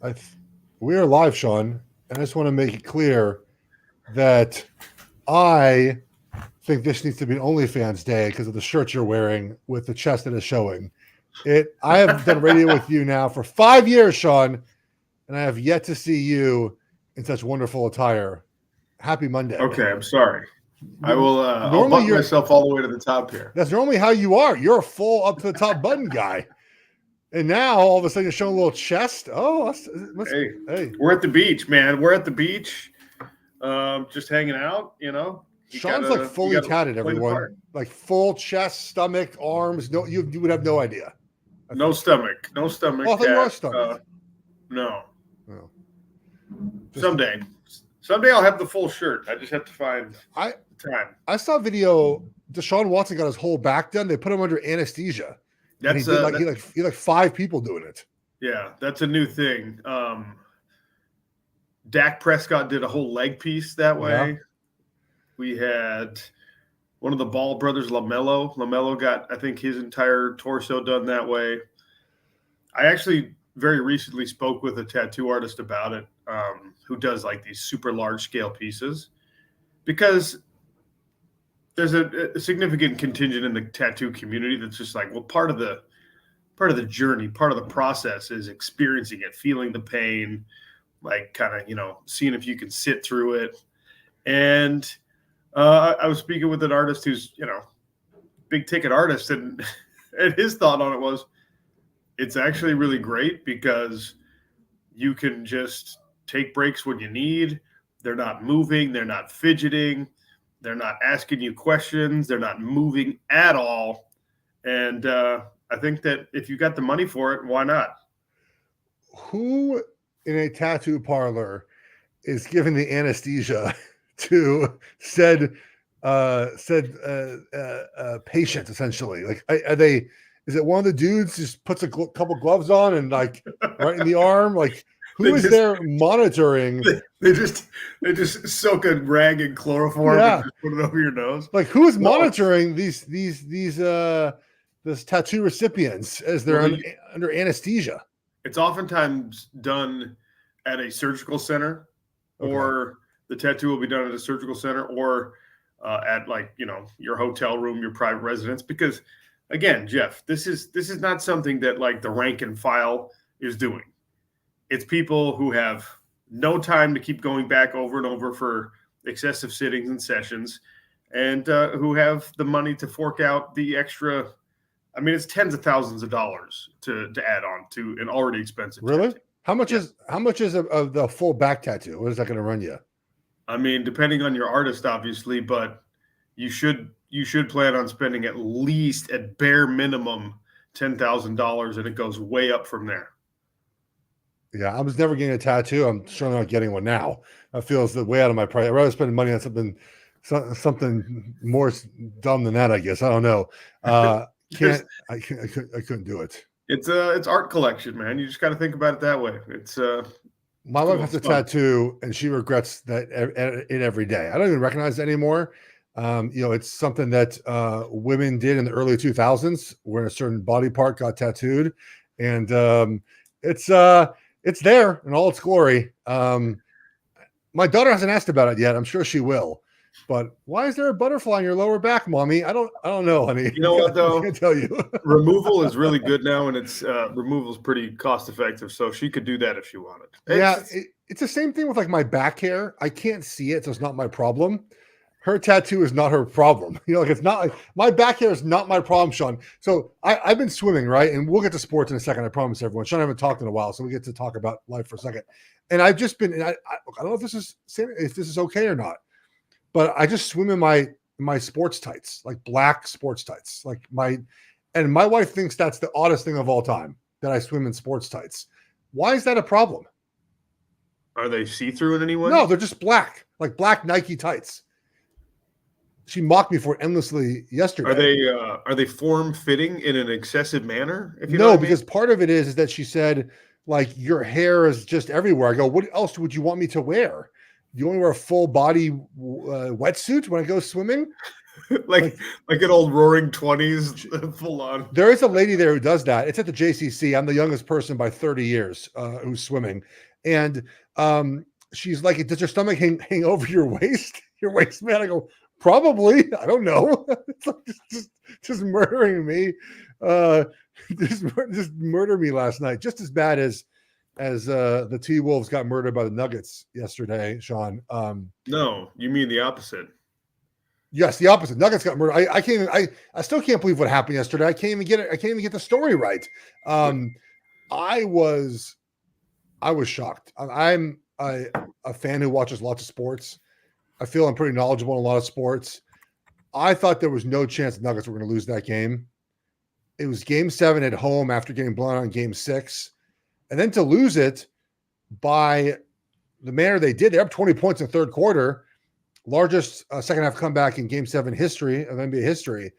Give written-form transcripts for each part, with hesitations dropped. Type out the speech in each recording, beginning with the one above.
I we are live, Sean, and I just want to make it clear that I think this needs to be an OnlyFans day because of the shirt you're wearing with the chest that is showing. I have done radio with you now for 5 years, Sean, and I have yet to see you in such wonderful attire. Happy Monday. Okay, I'm sorry. I will. I'll Normally button myself all the way to the top here. That's normally how you are. You're a full up to the top button guy. And now all of a sudden you're showing a little chest. Oh, hey, we're at the beach, man. We're at the beach, just hanging out. You know, Sean's like fully tatted. Everyone, like full chest, stomach, arms. No, you would have no idea. No stomach. Oh, I thought you were stomach. No. Someday I'll have the full shirt. I just have to find time. I saw a video. Deshaun Watson got his whole back done. They put him under anesthesia. That's he like 5 people doing it. Yeah, that's a new thing. Dak Prescott did a whole leg piece that way. Yeah. We had one of the Ball brothers, LaMelo. LaMelo got, I think, his entire torso done that way. I actually very recently spoke with a tattoo artist about it, who does like these super large scale pieces, because there's a significant contingent in the tattoo community that's just like, well, part of the journey, part of the process is experiencing it, feeling the pain, like kind of, seeing if you can sit through it. And I was speaking with an artist who's, big ticket artist, and his thought on it was, it's actually really great because you can just take breaks when you need. They're not moving. They're not fidgeting. They're not asking you questions. They're not moving at all. And I think that if you got the money for it, why not? Who in a tattoo parlor is given the anesthesia to said patient, essentially? Like, are they? Is it one of the dudes just puts a couple gloves on and like right in the arm? Like, who is there monitoring? They just soak a rag in chloroform and just put it over your nose. Like, who is monitoring these tattoo recipients as they're under anesthesia? It's oftentimes done at a surgical center, or the tattoo will be done at a surgical center, or at your hotel room, your private residence. Because again, Geoff, this is not something that like the rank and file is doing. It's people who have no time to keep going back over and over for excessive sittings and sessions, and who have the money to fork out the extra. I mean, it's tens of thousands of dollars to add on to an already expensive. Really? Tattoo. How much is of the full back tattoo? What is that going to run you? I mean, depending on your artist, obviously, but you should plan on spending at least, at bare minimum, $10,000, and it goes way up from there. Yeah, I was never getting a tattoo. I'm sure not getting one now. That feels way out of my price. I'd rather spend money on something more dumb than that, I guess. I don't know. I couldn't do it. It's art collection, man. You just got to think about it that way. It's my wife has a tattoo, and she regrets that it every day. I don't even recognize it anymore. It's something that women did in the early 2000s, where a certain body part got tattooed, and it's there in all its glory. My daughter hasn't asked about it yet. I'm sure she will. But why is there a butterfly on your lower back, Mommy? I don't know, honey. You know what, though? I can't tell you. Removal is really good now, and removal is pretty cost effective. So she could do that if she wanted. It's the same thing with like my back hair. I can't see it, so it's not my problem. Her tattoo is not her problem. It's not like my back hair is not my problem, Sean. So I've been swimming, right? And we'll get to sports in a second. I promise everyone. Sean, I haven't talked in a while, so we get to talk about life for a second. And I've just been, and I don't know if this is okay or not, but I just swim in my sports tights, like black sports tights, and my wife thinks that's the oddest thing of all time, that I swim in sports tights. Why is that a problem? Are they see-through in any way? No, they're just black, like black Nike tights. She mocked me for it endlessly yesterday. Are they form-fitting in an excessive manner? Because part of it is that she said, like, your hair is just everywhere. I go, what else would you want me to wear? Do you want to wear a full body wetsuit when I go swimming? like an old Roaring 20s, full on. There is a lady there who does that. It's at the JCC. I'm the youngest person by 30 years who's swimming, and she's like, "Does your stomach hang over your waistband?" I go, "Probably. I don't know." It's like just murdering me. Just murder me last night, just as bad as the T-Wolves got murdered by the Nuggets yesterday, Sean. No, you mean the opposite. Yes, the opposite. Nuggets got murdered. I can't even, I still can't believe what happened yesterday. I can't even get it. I can't even get the story right. I was shocked. I'm a fan who watches lots of sports. I feel I'm pretty knowledgeable in a lot of sports. I thought there was no chance the Nuggets were going to lose that game. It was game 7 at home after getting blown out in game 6. And then to lose it by the manner they did, they're up 20 points in the third quarter, largest second half comeback in game 7 history of NBA history.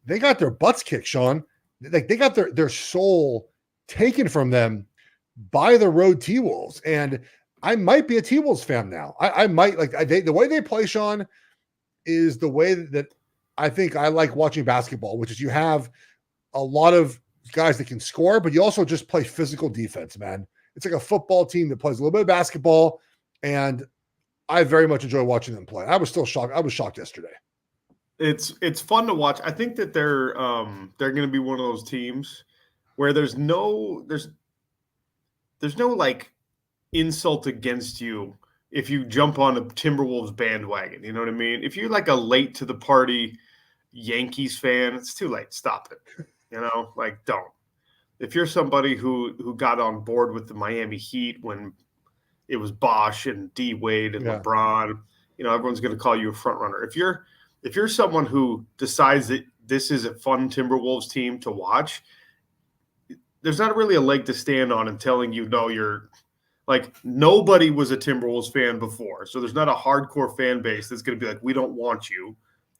They got their butts kicked, Sean. They got their soul taken from them by the road T-Wolves. And I might be a T-Wolves fan now. I might the way they play, Sean, is the way that I think I like watching basketball, which is you have a lot of guys that can score, but you also just play physical defense, man. It's like a football team that plays a little bit of basketball, and I very much enjoy watching them play. I was still shocked. I was shocked yesterday. It's fun to watch. I think that they're going to be one of those teams where there's no like insult against you if you jump on a Timberwolves bandwagon. You know what I mean? If you're like a late to the party Yankees fan, it's too late. Stop it. You know, like don't. If you're somebody who got on board with the Miami Heat when it was Bosh and D Wade and LeBron, you know, everyone's going to call you a front runner. If you're someone who decides that this is a fun Timberwolves team to watch, there's not really a leg to stand on and telling you, no, you're like, nobody was a Timberwolves fan before. So there's not a hardcore fan base that's going to be like, we don't want you.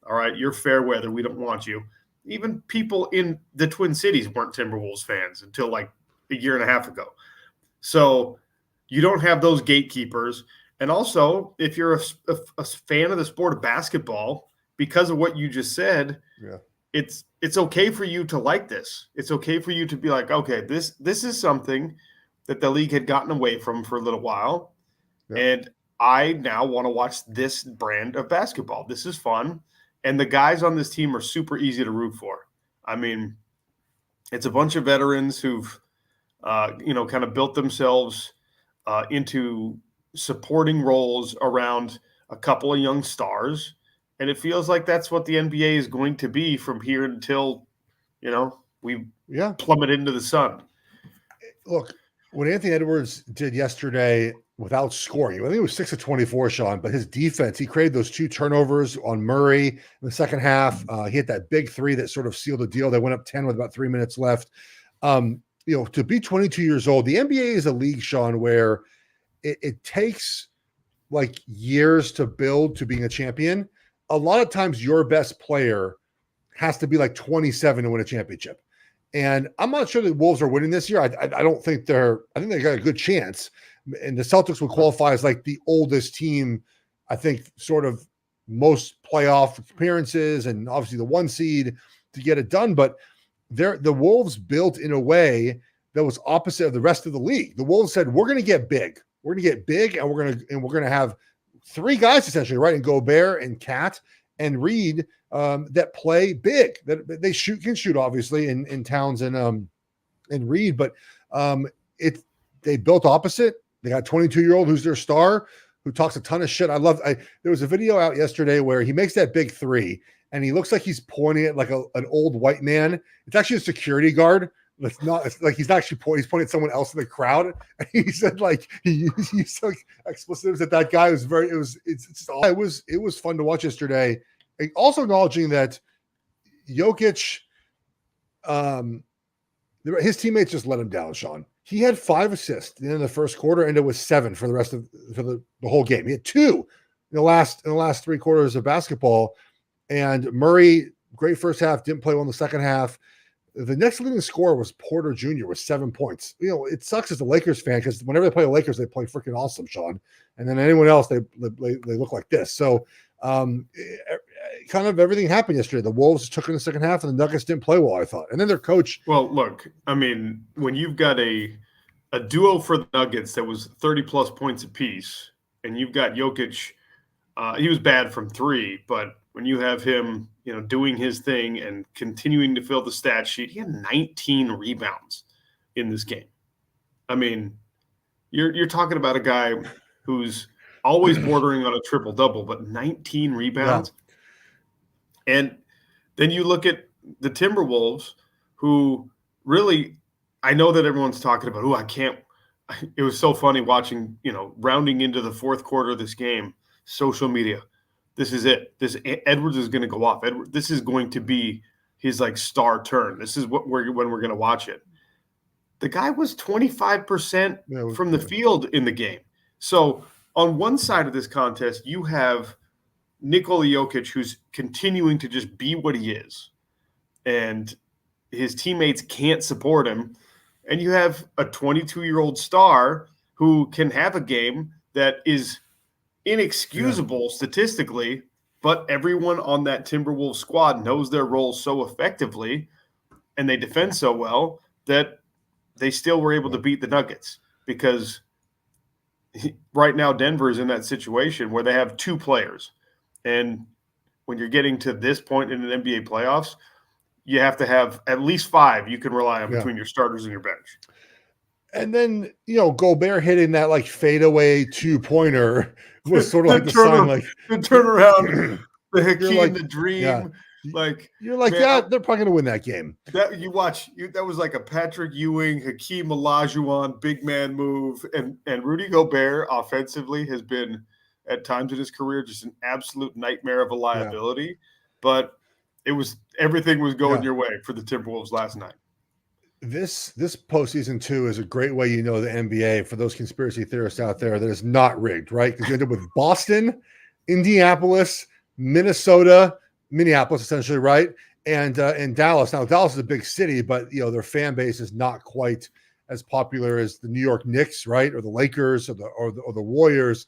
All right, you're fair weather. We don't want you. Even people in the Twin Cities weren't Timberwolves fans until like a year and a half ago. So you don't have those gatekeepers. And also, if you're a fan of the sport of basketball, because of what you just said, it's okay for you to like this. It's okay for you to be like, okay, this is something that the league had gotten away from for a little while. And I now want to watch this brand of basketball. This is fun. And the guys on this team are super easy to root for. I mean, it's a bunch of veterans who've, kind of built themselves into supporting roles around a couple of young stars. And it feels like that's what the NBA is going to be from here until, we plummet into the sun. Look, what Anthony Edwards did yesterday without scoring, I think it was 6 of 24, Sean, but his defense, he created those 2 turnovers on Murray in the second half. He hit that big 3 that sort of sealed the deal. They went up 10 with about 3 minutes left. To be 22 years old, the NBA is a league, Sean, where it takes like years to build to being a champion. A lot of times your best player has to be like 27 to win a championship. And I'm not sure that Wolves are winning this year. I don't think I think they got a good chance. And the Celtics would qualify as like the oldest team, I think, sort of most playoff appearances and obviously the 1 seed to get it done. But the Wolves built in a way that was opposite of the rest of the league. The Wolves said, we're going to get big. We're going to get big, and we're going to have 3 guys essentially, right? And Gobert and Cat and Reed that play big. That they can shoot obviously in Towns and Reed, but they built opposite. They got a 22-year-old who's their star, who talks a ton of shit. There was a video out yesterday where he makes that big 3, and he looks like he's pointing at like an old white man. It's actually a security guard. It's like he's not actually pointing. He's pointing at someone else in the crowd. And he said like he used like expletives at that guy. It was fun to watch yesterday. And also acknowledging that Jokic, his teammates just let him down, Sean. He had 5 assists at the end of the first quarter, and it was 7 for the whole game. He had 2 in the last 3 quarters of basketball. And Murray, great first half, didn't play well in the second half. The next leading scorer was Porter Jr. with 7 points. It sucks as a Lakers fan because whenever they play the Lakers, they play freaking awesome, Sean. And then anyone else, they look like this. So kind of everything happened yesterday. The Wolves took in the second half, and the Nuggets didn't play well, I thought. And then their coach. Well, look, I mean, when you've got a duo for the Nuggets that was 30-plus points apiece, and you've got Jokic, he was bad from three, but when you have him, doing his thing and continuing to fill the stat sheet, he had 19 rebounds in this game. I mean, you're talking about a guy who's always bordering on a triple-double, but 19 rebounds. Yeah. And then you look at the Timberwolves, who really, I know that everyone's talking about, it was so funny watching, rounding into the fourth quarter of this game, social media. This is it. Edwards is going to go off. This is going to be his star turn. This is when we're going to watch it. The guy was 25% from the field in the game. So on one side of this contest, you have Nikola Jokic, who's continuing to just be what he is, and his teammates can't support him. And you have a 22-year-old star who can have a game that is inexcusable statistically, but everyone on that Timberwolves squad knows their role so effectively, and they defend so well that they still were able to beat the Nuggets, because right now Denver is in that situation where they have two players. And when you're getting to this point in an NBA playoffs, you have to have at least five you can rely on between your starters and your bench. And then, Gobert hitting that fadeaway 2-pointer was sort of like the sign, the turnaround, the Hakeem, the dream. Yeah. You're like, man, they're probably going to win that game. That was like a Patrick Ewing, Hakeem Olajuwon big man move, and Rudy Gobert offensively has been at times in his career just an absolute nightmare of a liability. Yeah. But everything was going your way for the Timberwolves last night. This postseason too is a great way, the NBA, for those conspiracy theorists out there, that is not rigged, right? Because you end up with Boston, Indianapolis, Minnesota, Minneapolis, essentially, right? And Dallas. Now, Dallas is a big city, but their fan base is not quite as popular as the New York Knicks, right, or the Lakers, or the Warriors.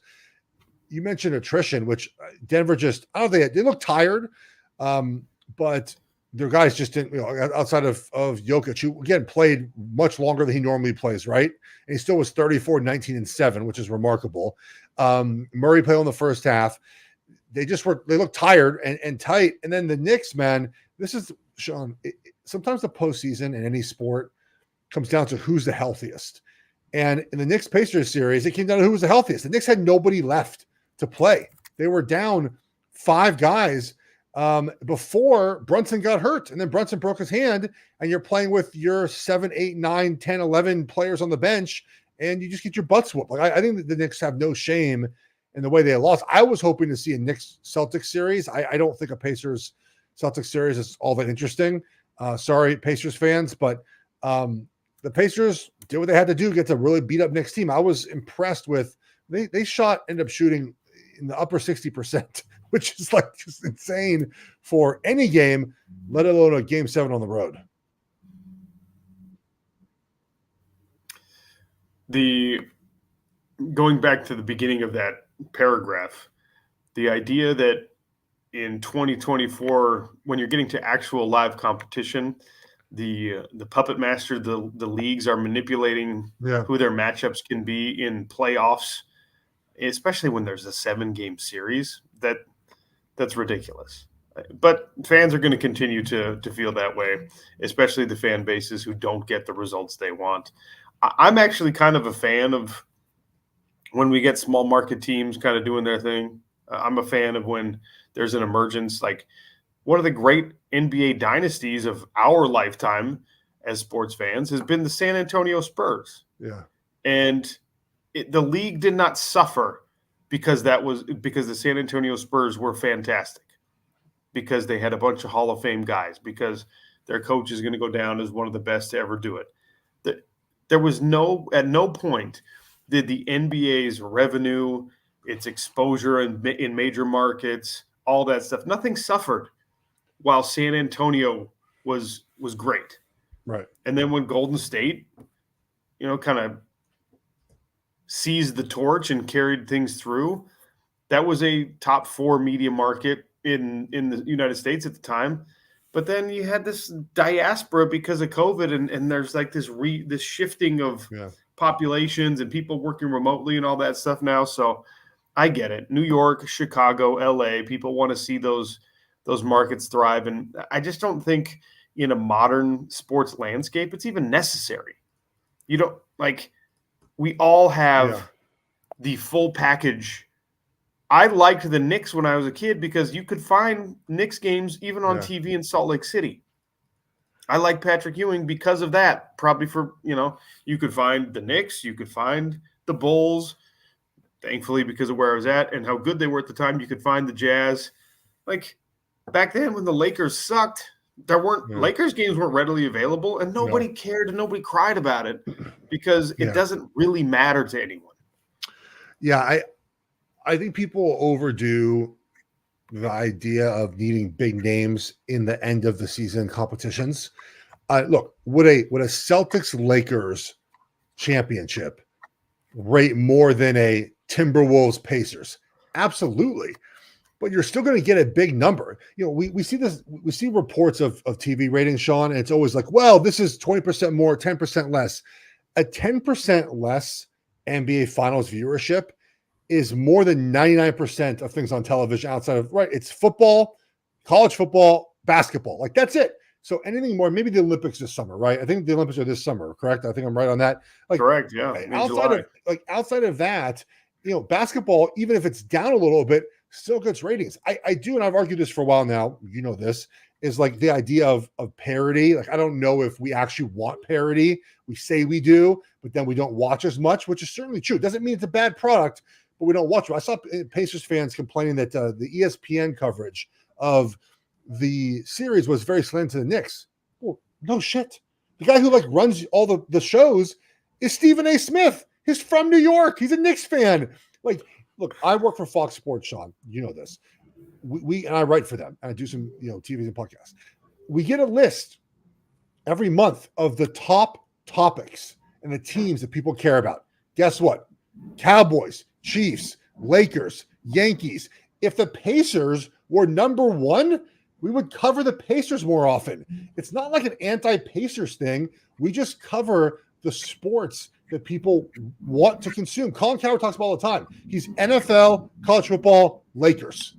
You mentioned attrition, which Denver just, I don't think they look tired, but their guys just didn't, outside of Jokic, who again played much longer than he normally plays, right? And he still was 34, 19, and 7, which is remarkable. Murray played on the first half. They looked tired and tight. And then the Knicks, man, this is, Sean, sometimes the postseason in any sport comes down to who's the healthiest. And in the Knicks-Pacers series, it came down to who was the healthiest. The Knicks had nobody left to play. They were down 5 guys before Brunson got hurt, and then Brunson broke his hand, and you're playing with your 7, 8, 9, 10, 11 players on the bench, and you just get your butts whooped. I think that the Knicks have no shame in the way they lost. I was hoping to see a Knicks-Celtics series. I don't think a Pacers-Celtics series is all that interesting. Sorry, Pacers fans, but the Pacers did what they had to do to get to really beat up Knicks team. I was impressed with they ended up shooting in the upper 60%, which is just insane for any game, let alone a game 7 on the road. Going back to the beginning of that paragraph, the idea that in 2024, when you're getting to actual live competition, the puppet master, the leagues are manipulating who their matchups can be in playoffs, especially when there's a 7-game series. That's ridiculous. But fans are going to continue to feel that way, especially the fan bases who don't get the results they want. I'm actually kind of a fan of when we get small market teams kind of doing their thing. I'm a fan of when there's an emergence. Like one of the great NBA dynasties of our lifetime as sports fans has been the San Antonio Spurs. Yeah. And the league did not suffer because the San Antonio Spurs were fantastic, because they had a bunch of Hall of Fame guys, because their coach is going to go down as one of the best to ever do it. There was at no point did the NBA's revenue, its exposure in major markets, all that stuff, nothing suffered while San Antonio was great. Right. And then when Golden State, kind of seized the torch and carried things through, that was a top 4 media market in the United States at the time. But then you had this diaspora because of COVID, and there's like this shifting of populations and people working remotely and all that stuff now. So I get it. New York, Chicago, LA, people want to see those markets thrive. And I just don't think in a modern sports landscape it's even necessary. You don't we all have the full package. I liked the Knicks when I was a kid because you could find Knicks games even on TV in Salt Lake City. I like Patrick Ewing because of that. Probably for, you could find the Knicks, you could find the Bulls. Thankfully, because of where I was at and how good they were at the time, you could find the Jazz. Like back then when the Lakers sucked, Lakers games weren't readily available and nobody cared and nobody cried about it because it doesn't really matter to anyone. Yeah, I think people overdo the idea of needing big names in the end of the season competitions. Look, would a Celtics Lakers championship rate more than a Timberwolves Pacers? Absolutely. But you're still going to get a big number. We see this, we see reports of TV ratings, Sean, and it's always like, well, this is 20% more, 10% less. A 10% less NBA Finals viewership is more than 99% of things on television outside of, it's football, college football, basketball. Like that's it. So anything more, maybe the Olympics this summer, right? I think the Olympics are this summer, correct? I think I'm right on that. Correct, yeah. Outside of that, basketball, even if it's down a little bit, still gets ratings. I do, and I've argued this for a while now, this, is like the idea of parity. Like I don't know if we actually want parity. We say we do, but then we don't watch as much, which is certainly true. Doesn't mean it's a bad product, but we don't watch it. I saw Pacers fans complaining that the ESPN coverage of the series was very slanted to the Knicks. Well, no shit. The guy who runs all the shows is Stephen A. Smith. He's from New York. He's a Knicks fan. Look, I work for Fox Sports, Sean. You know this. We and I write for them. And I do some TVs and podcasts. We get a list every month of the top topics and the teams that people care about. Guess what? Cowboys, Chiefs, Lakers, Yankees. If the Pacers were number one, we would cover the Pacers more often. It's not like an anti-Pacers thing. We just cover the sports that people want to consume. Colin Cowherd talks about all the time. He's NFL, college football, Lakers.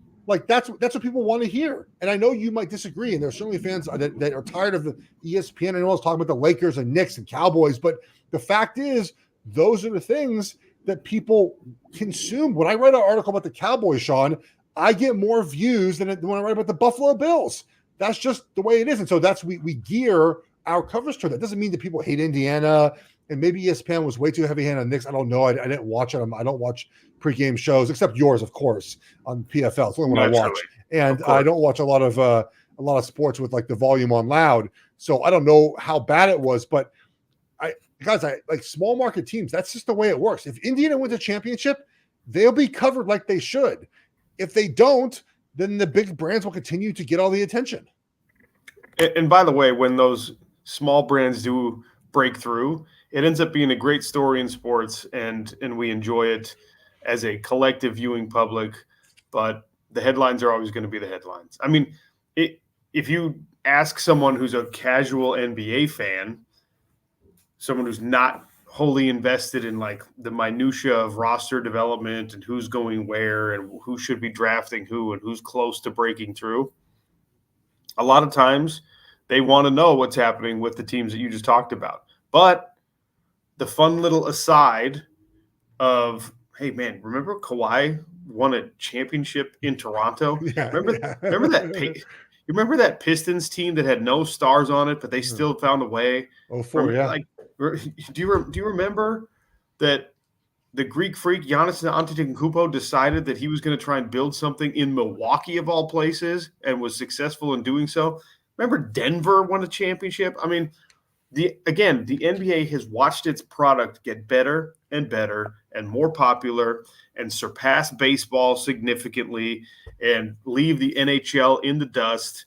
That's what people want to hear. And I know you might disagree, and there's certainly fans that are tired of the ESPN. I know I was talking about the Lakers and Knicks and Cowboys, but the fact is, those are the things that people consume. When I write an article about the Cowboys, Sean, I get more views than when I write about the Buffalo Bills. That's just the way it is. And so we gear our coverage to that. Doesn't mean that people hate Indiana, and maybe ESPN was way too heavy-handed on Knicks. I don't know. I didn't watch it. I don't watch pregame shows, except yours, of course, on PFL. It's the only one I watch. And I don't watch a lot of sports with the volume on loud. So I don't know how bad it was, but guys, small market teams, that's just the way it works. If Indiana wins a championship, they'll be covered like they should. If they don't, then the big brands will continue to get all the attention. And by the way, when those small brands do break through, it ends up being a great story in sports, and we enjoy it as a collective viewing public. But the headlines are always going to be the headlines. I mean, if you ask someone who's a casual NBA fan, someone who's not wholly invested in the minutia of roster development and who's going where and who should be drafting who and who's close to breaking through, a lot of times they want to know what's happening with the teams that you just talked about. But the fun little aside of, hey man, remember Kawhi won a championship in Toronto? Remember that? You remember that Pistons team that had no stars on it, but they still found a way? Do you remember that the Greek freak Giannis Antetokounmpo decided that he was going to try and build something in Milwaukee of all places and was successful in doing so? Remember Denver won a championship? I mean, the NBA has watched its product get better and better and more popular and surpass baseball significantly and leave the NHL in the dust,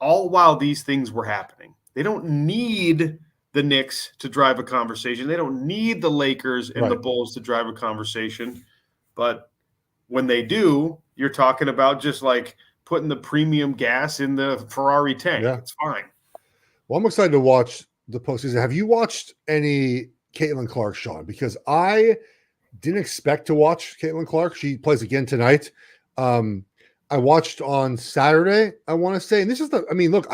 all while these things were happening. They don't need the Knicks to drive a conversation. They don't need the Lakers and the Bulls to drive a conversation. But when they do, you're talking about just putting the premium gas in the Ferrari tank. Yeah. It's fine. Well, I'm excited to watch the postseason. Have you watched any Caitlin Clark, Sean? Because I didn't expect to watch Caitlin Clark. She plays again tonight. I watched on Saturday, I want to say, and this is look,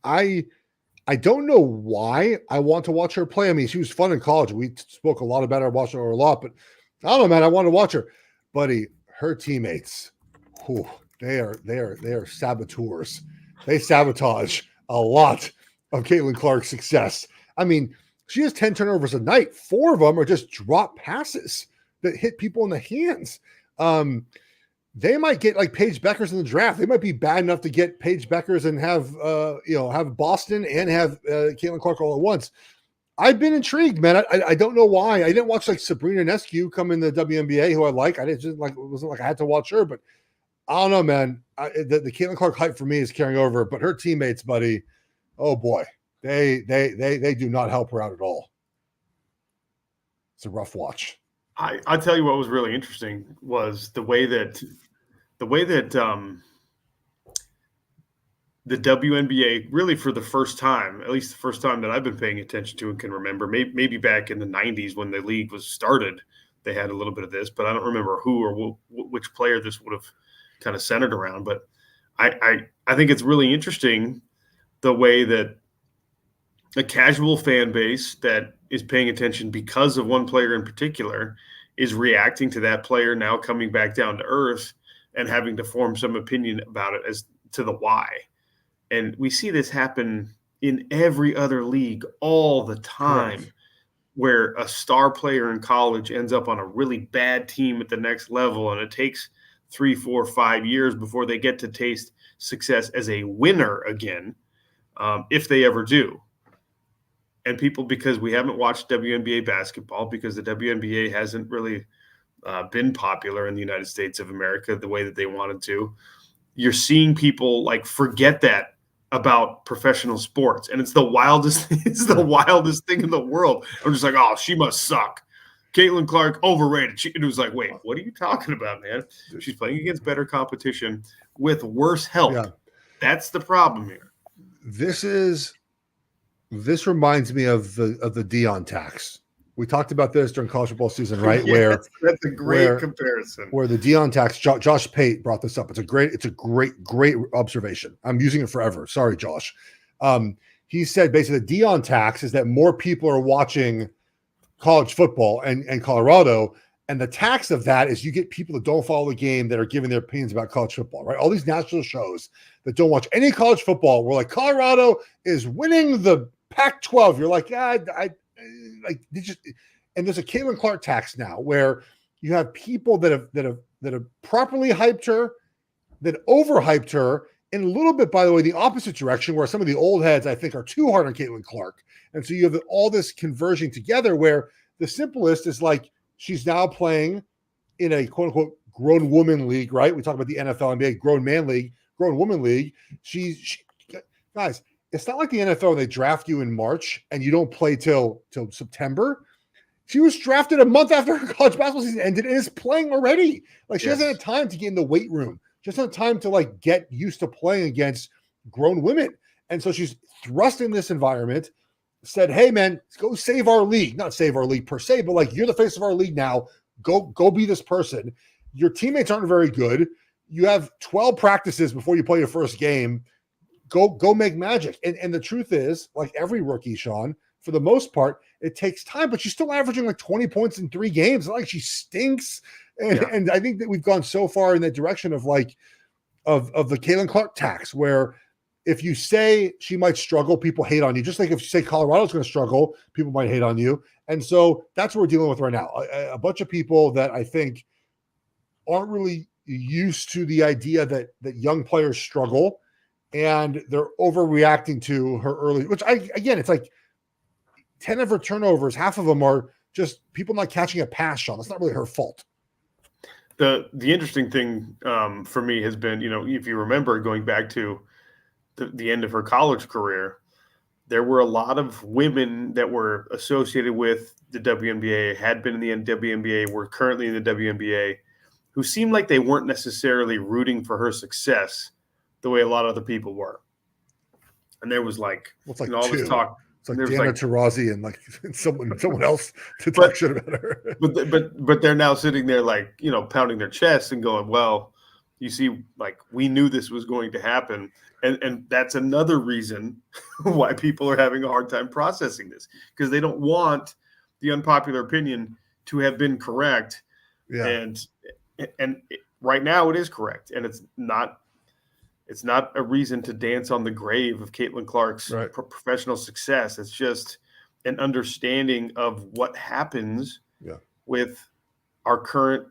I don't know why I want to watch her play. I mean, she was fun in college. We spoke a lot about her, watched her a lot, but I don't know, man. I want to watch her. Buddy, her teammates, they are saboteurs. They sabotage a lot of Caitlin Clark's success. I mean, she has 10 turnovers a night. 4 of them are just drop passes that hit people in the hands. They might get like Paige Beckers in the draft. They might be bad enough to get Paige Beckers and have Boston and have Caitlin Clark all at once. I've been intrigued, man. I don't know why. I didn't watch like Sabrina Nescu come in the WNBA, who I like. I didn't just like, it wasn't like I had to watch her, but I don't know, man. The Caitlin Clark hype for me is carrying over, but her teammates, buddy, oh boy, they do not help her out at all. It's a rough watch. I tell you what was really interesting was the way that the WNBA really for the first time, at least the first time that I've been paying attention to and can remember, maybe back in the 90s when the league was started, they had a little bit of this, but I don't remember who or which player this would have kind of centered around. But I think it's really interesting the way that a casual fan base that is paying attention because of one player in particular is reacting to that player now coming back down to earth and having to form some opinion about it as to the why. And we see this happen in every other league all the time. Correct. Where a star player in college ends up on a really bad team at the next level, and it takes 3, 4, 5 years before they get to taste success as a winner again, if they ever do. And people, because we haven't watched WNBA basketball, because the WNBA hasn't really been popular in the United States of America the way that they wanted to, you're seeing people like forget that about professional sports. And it's the wildest thing in the world. I'm just like, oh, she must suck. Caitlin Clark, overrated. It was like, wait, what are you talking about, man? She's playing against better competition with worse help. Yeah. That's the problem here. This reminds me of the Dion tax. We talked about this during college football season, right? Yes, that's a great comparison. Where the Dion tax, Josh Pate brought this up. It's a great observation. I'm using it forever. Sorry, Josh. He said basically the Dion tax is that more people are watching college football and Colorado, and the tax of that is you get people that don't follow the game that are giving their opinions about college football, right? All these national shows that don't watch any college football. We're like, Colorado is winning the Pac-12. You're like, yeah, and there's a Caitlin Clark tax now where you have people that have properly hyped her, that overhyped her, and a little bit, by the way, the opposite direction, where some of the old heads I think are too hard on Caitlin Clark. And so you have all this converging together where the simplest is like she's now playing in a quote unquote grown woman league, right? We talk about the NFL, NBA, grown man league, grown woman league. Guys, it's not like the NFL, they draft you in March and you don't play till September. She was drafted a month after her college basketball season ended and is playing already. Like she hasn't had time to get in the weight room. She hasn't had time to like get used to playing against grown women. And so she's thrust in this environment, said, hey man, go save our league. Not save our league per se, but like you're the face of our league now. Go be this person. Your teammates aren't very good. You have 12 practices before you play your first game. Go make magic. And the truth is, like every rookie, Sean, for the most part, it takes time, but she's still averaging like 20 points in 3 games. It's not like she stinks. And I think that we've gone so far in that direction of like, of the Caitlin Clark tax, where if you say she might struggle, people hate on you. Just like if you say Colorado's going to struggle, people might hate on you. And so that's what we're dealing with right now. A bunch of people that I think aren't really used to the idea that young players struggle, and they're overreacting to her early, which it's like 10 of her turnovers, half of them are just people not catching a pass, Sean. That's not really her fault. The interesting thing for me has been, if you remember going back to the end of her college career, there were a lot of women that were associated with the WNBA, had been in the WNBA, were currently in the WNBA, who seemed like they weren't necessarily rooting for her success the way a lot of other people were. And there was like, Well, it's like all this talk. It's like there was Diana like Taurasi and like someone else to talk shit about her. But they're now sitting there like, pounding their chests and going, well, you see, like, we knew this was going to happen. And that's another reason why people are having a hard time processing this, because they don't want the unpopular opinion to have been correct. Yeah. And right now it is correct. And it's not a reason to dance on the grave of Caitlin Clark's professional success. It's just an understanding of what happens with our current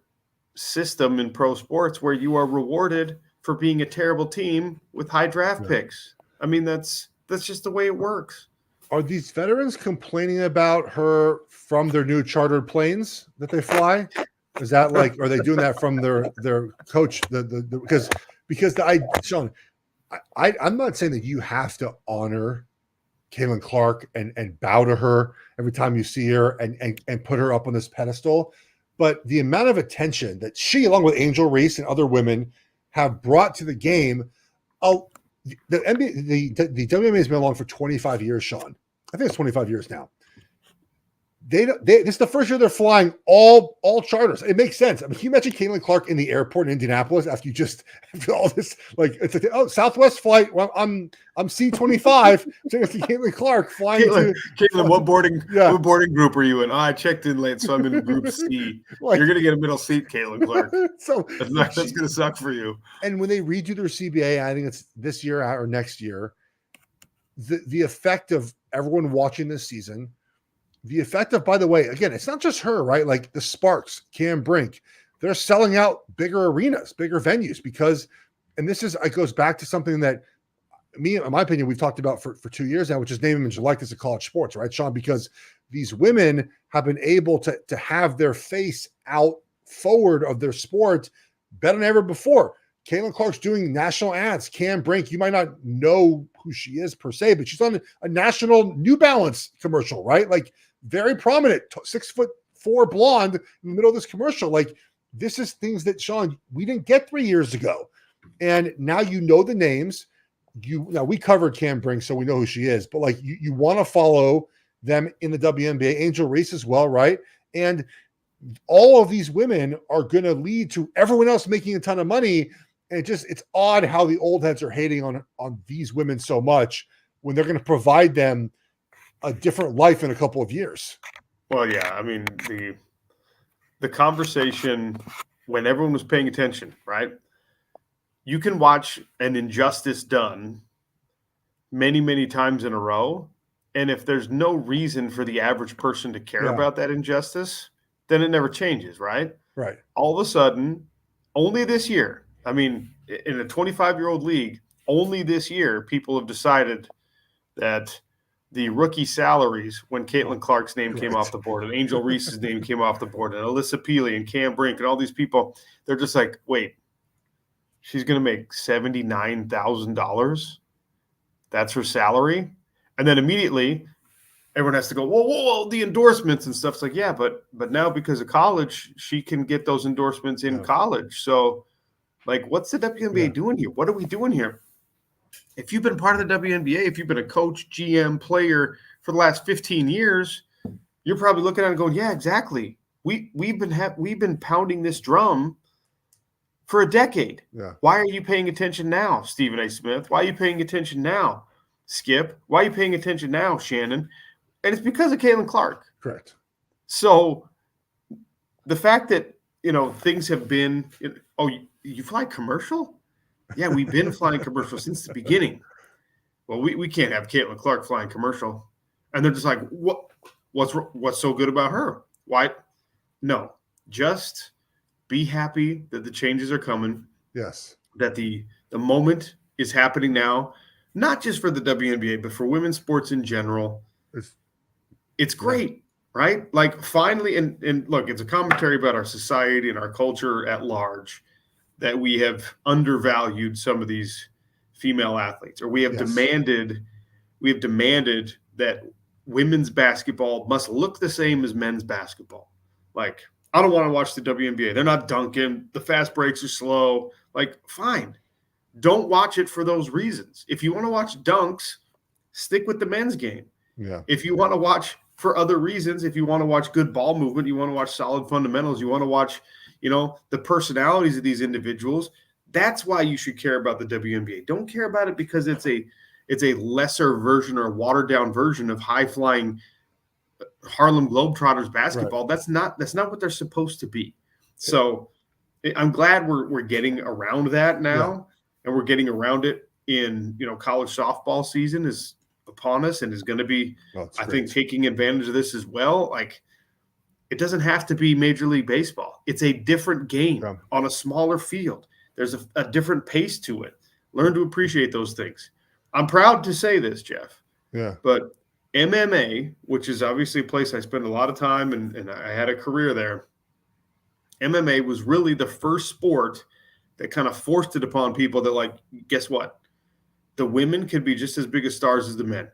system in pro sports, where you are rewarded for being a terrible team with high draft picks. I mean, that's just the way it works. Are these veterans complaining about her from their new chartered planes that they fly? Is that like, are they doing that from their coach? Sean, I'm not saying that you have to honor Caitlin Clark and bow to her every time you see her and put her up on this pedestal. But the amount of attention that she, along with Angel Reese and other women, have brought to the game. The WNBA has been along for 25 years, Sean. I think it's 25 years now. This is the first year they're flying all charters. It makes sense. I mean, can you imagine Caitlin Clark in the airport in Indianapolis after all this? Like, it's like, Southwest flight. Well, I'm C-25. So it's Caitlin Clark flying. Caitlin, what boarding group are you in? Oh, I checked in late, so I'm in Group C. You're gonna get a middle seat, Caitlin Clark. So that's gonna suck for you. And when they redo their CBA, I think it's this year or next year. The effect of everyone watching this season. The effect of, by the way, again, it's not just her, right? Like the Sparks, Cam Brink, they're selling out bigger arenas, bigger venues because, and it goes back to something that in my opinion, we've talked about for 2 years now, which is name, image, and likeness of college sports, right, Sean? Because these women have been able to have their face out forward of their sport better than ever before. Caitlin Clark's doing national ads. Cam Brink, you might not know who she is per se, but she's on a national New Balance commercial, right? Like, very prominent, 6'4" blonde in the middle of this commercial. Like, this is things that, Sean, we didn't get 3 years ago. And now you know the names. Now we covered Cam Brink, so we know who she is, but like you want to follow them in the WNBA. Angel Reese as well, right? And all of these women are going to lead to everyone else making a ton of money. And it's odd how the old heads are hating on these women so much when they're going to provide them a different life in a couple of years. Well, yeah. I mean, the conversation when everyone was paying attention, right? You can watch an injustice done many, many times in a row. And if there's no reason for the average person to care about that injustice, then it never changes, right? Right. All of a sudden, only this year, I mean, in a 25-year-old league, only this year, people have decided that the rookie salaries, when Caitlin Clark's name came off the board and Angel Reese's name came off the board and Alyssa Peely and Cam Brink and all these people, they're just like, wait, she's going to make $79,000? That's her salary? And then immediately everyone has to go, whoa, the endorsements and stuff. It's like, yeah, but now because of college, she can get those endorsements in college. So, like, what's the WNBA doing here? What are we doing here? If you've been part of the WNBA, if you've been a coach, GM, player for the last 15 years, you're probably looking at it and going, yeah, exactly. We've been pounding this drum for a decade. Yeah. Why are you paying attention now, Stephen A. Smith? Why are you paying attention now, Skip? Why are you paying attention now, Shannon? And it's because of Caitlin Clark. Correct. So the fact that, things have been, you fly commercial? Yeah, we've been flying commercial since the beginning. Well, we can't have Caitlin Clark flying commercial. And they're just like, what's so good about her? Why? No, just be happy that the changes are coming. Yes. That the moment is happening now, not just for the WNBA, but for women's sports in general. It's great, right? Like, finally, and look, it's a commentary about our society and our culture at large, that we have undervalued some of these female athletes, or we have demanded that women's basketball must look the same as men's basketball. Like, I don't want to watch the WNBA. They're not dunking. The fast breaks are slow. Like, fine. don't watch it for those reasons. If you want to watch dunks, stick with the men's game. Yeah. If you want to watch for other reasons, if you want to watch good ball movement, you want to watch solid fundamentals, you want to watch, the personalities of these individuals, that's why you should care about the WNBA. Don't care about it because it's a lesser version or a watered down version of high flying Harlem Globetrotters basketball. Right. That's not what they're supposed to be. So I'm glad we're getting around that now, and we're getting around it in college softball season is upon us and is going to be, I think, taking advantage of this as well. Like, it doesn't have to be Major League Baseball. It's a different game on a smaller field. There's a different pace to it. Learn to appreciate those things. I'm proud to say this, Geoff. Yeah. But MMA, which is obviously a place I spend a lot of time and I had a career there, MMA was really the first sport that kind of forced it upon people that, like, guess what? The women can be just as big as stars as the men.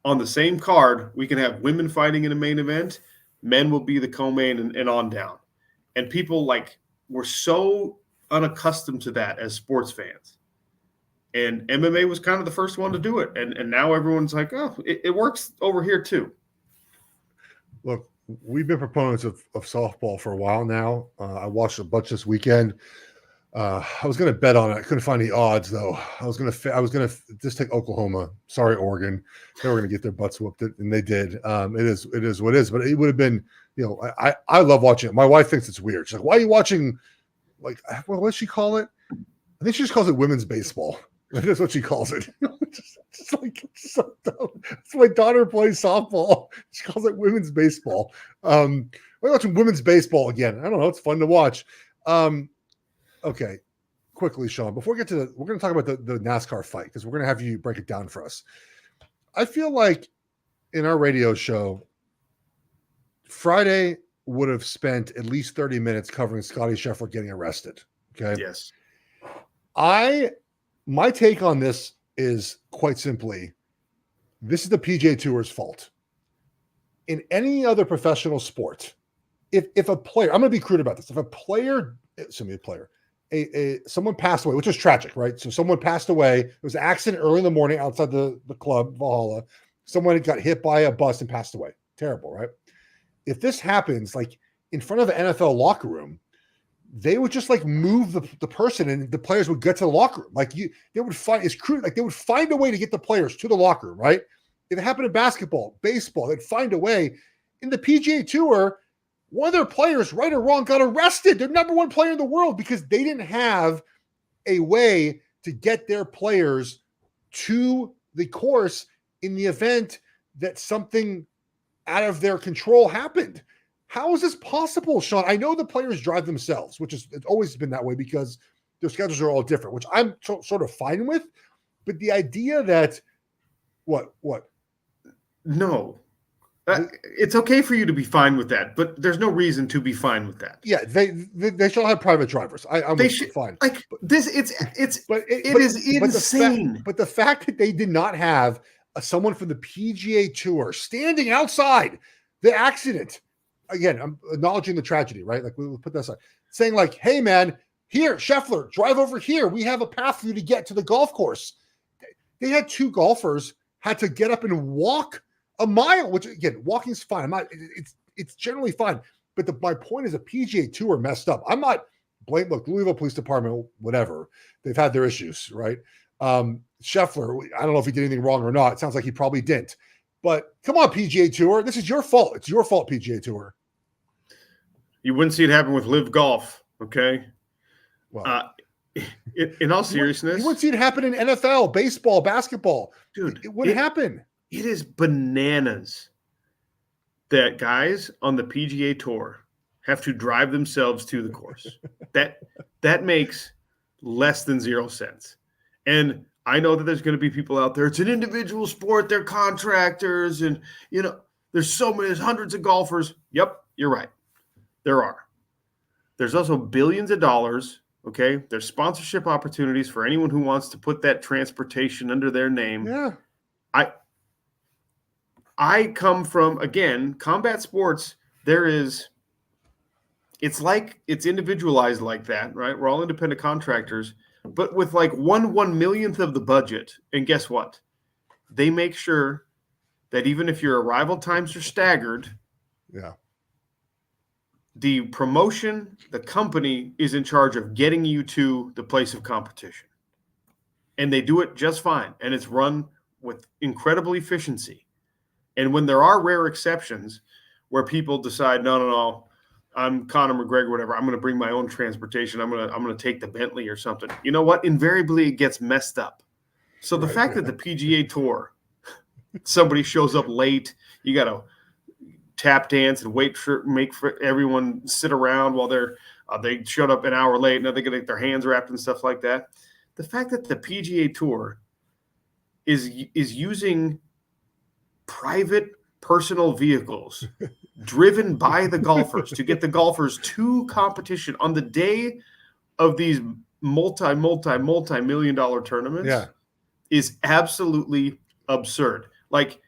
On the same card, we can have women fighting in a main event. Men will be the co-main and on down. And people were so unaccustomed to that as sports fans. And MMA was kind of the first one to do it. And now everyone's like, oh, it works over here too. Look, we've been proponents of softball for a while now. I watched a bunch this weekend. I was going to bet on it. I couldn't find the odds though. I was going to just take Oklahoma. Sorry, Oregon. They were going to get their butts whooped, and they did. It is what it is. But it would have been, I love watching it. My wife thinks it's weird. She's like, "Why are you watching? What does she call it? I think she just calls it women's baseball. That's what she calls it. It's so dumb. That's my daughter plays softball. She calls it women's baseball. We're watching women's baseball again. I don't know. It's fun to watch. Okay, quickly, Sean, before we get to we're going to talk about the NASCAR fight because we're going to have you break it down for us. I feel like in our radio show, Friday would have spent at least 30 minutes covering Scotty Scheffler getting arrested. Okay. Yes. My take on this is quite simply, this is the PGA Tour's fault. In any other professional sport, if a player, I'm going to be crude about this. If a player, someone passed away, which is tragic, right? So someone passed away. It was an accident early in the morning outside the club, Valhalla. Someone got hit by a bus and passed away. Terrible, right? If this happens, in front of an NFL locker room, they would just move the person and the players would get to the locker room. They would find, it's crude. They would find a way to get the players to the locker room, right? If it happened in basketball, baseball, they'd find a way. In the PGA Tour, one of their players, right or wrong, got arrested. They're number one player in the world because they didn't have a way to get their players to the course in the event that something out of their control happened. How is this possible, Sean? I know the players drive themselves, it's always been that way because their schedules are all different, which I'm sort of fine with. But the idea that what? No. It's okay for you to be fine with that, but there's no reason to be fine with that. Yeah, they shall have private drivers. I'm fine. It is insane. But the fact that they did not have someone from the PGA Tour standing outside the accident, again, I'm acknowledging the tragedy, right? We'll put that aside, saying hey, man, here, Scheffler, drive over here. We have a path for you to get to the golf course. They had two golfers had to get up and walk a mile, which again, walking's fine. It's generally fine. But my point is, a PGA Tour messed up. I'm not blame. Look, Louisville Police Department, whatever, they've had their issues, right? Scheffler, I don't know if he did anything wrong or not. It sounds like he probably didn't. But come on, PGA Tour, this is your fault. It's your fault, PGA Tour. You wouldn't see it happen with Live Golf, okay? Well, in all seriousness, you wouldn't see it happen in NFL, baseball, basketball, dude. It wouldn't happen. It is bananas that guys on the PGA Tour have to drive themselves to the course. That makes less than 0 cents. And I know that there's going to be people out there. It's an individual sport. They're contractors. And, there's there's hundreds of golfers. Yep, you're right. There are. There's also billions of dollars. Okay. There's sponsorship opportunities for anyone who wants to put that transportation under their name. Yeah. I come from, again, combat sports. It's individualized like that, right? We're all independent contractors, but with like 1/1,000,000th of the budget. And guess what? They make sure that even if your arrival times are staggered, Yeah. the promotion, the company is in charge of getting you to the place of competition. And they do it just fine. And it's run with incredible efficiency. And when there are rare exceptions where people decide, no, I'm Conor McGregor, whatever, I'm going to bring my own transportation. I'm going to take the Bentley or something. You know what? Invariably, it gets messed up. So the fact that the PGA Tour, somebody shows up late, you got to tap dance and make for everyone sit around while they showed up an hour late. Now they got to get their hands wrapped and stuff like that. The fact that the PGA Tour is using private personal vehicles driven by the golfers to get the golfers to competition on the day of these multi-million-dollar tournaments is absolutely absurd. Like,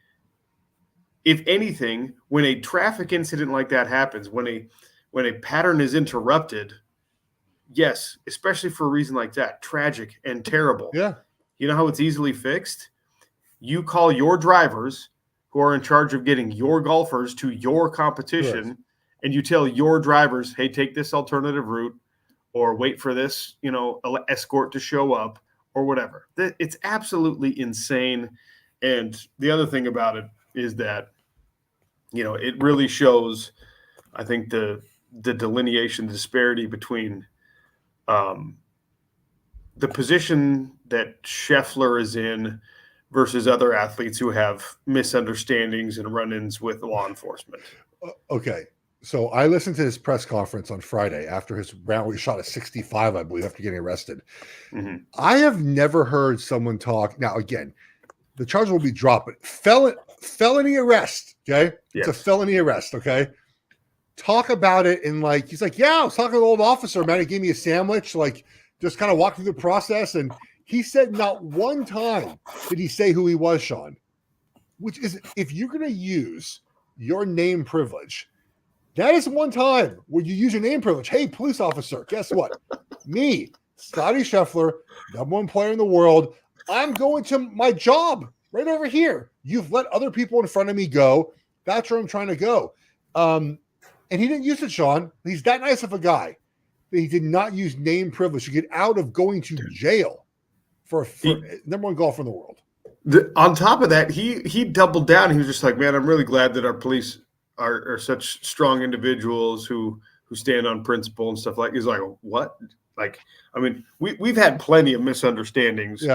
if anything, when a traffic incident like that happens, when a pattern is interrupted, yes, especially for a reason like that, tragic and terrible. Yeah. You know how it's easily fixed? You call your drivers who are in charge of getting your golfers to your competition, and you tell your drivers, hey, take this alternative route, or wait for this, escort to show up, or whatever. It's absolutely insane. And the other thing about it is that, it really shows, I think, the delineation, the disparity between the position that Scheffler is in versus other athletes who have misunderstandings and run-ins with law enforcement. Okay. So I listened to his press conference on Friday after his round where he shot a 65, I believe, after getting arrested. Mm-hmm. I have never heard someone talk. Now, again, the charge will be dropped, but felony arrest, okay? Yes. It's a felony arrest, okay? Talk about it in he's like, yeah, I was talking to the old officer, man. He gave me a sandwich, just kind of walk through the process. And he said not one time did he say who he was, Sean, which is, if you're going to use your name privilege, that is one time where you use your name privilege. Hey, police officer, guess what? Me, Scotty Scheffler, #1 player in the world, I'm going to my job right over here. You've let other people in front of me go. That's where I'm trying to go. And he didn't use it, Sean. He's that nice of a guy. But he did not use name privilege to get out of going to jail for #1 golfer in the world. On top of that, he doubled down. He was just like, man, I'm really glad that our police are such strong individuals who stand on principle and stuff like. He's like, what? Like, I mean, we've had plenty of misunderstandings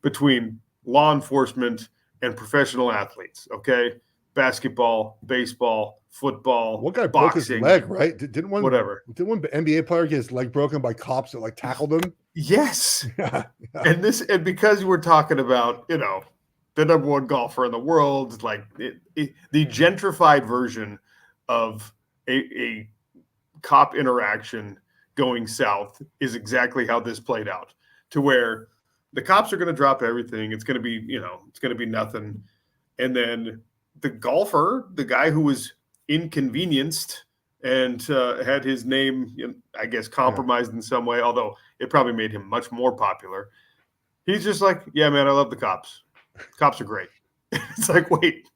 between law enforcement and professional athletes. Okay, basketball, baseball, football. One guy boxing, broke his leg, right? Didn't one NBA player get his leg broken by cops that tackled him? Yes. And because we're talking about, the #1 golfer in the world, the gentrified version of a cop interaction going south is exactly how this played out, to where the cops are going to drop everything. It's going to be, it's going to be nothing. And then the golfer, the guy who was inconvenienced and had his name, I guess, compromised in some way, although it probably made him much more popular. He's just like, yeah, man, I love the cops. Cops are great. It's like, wait,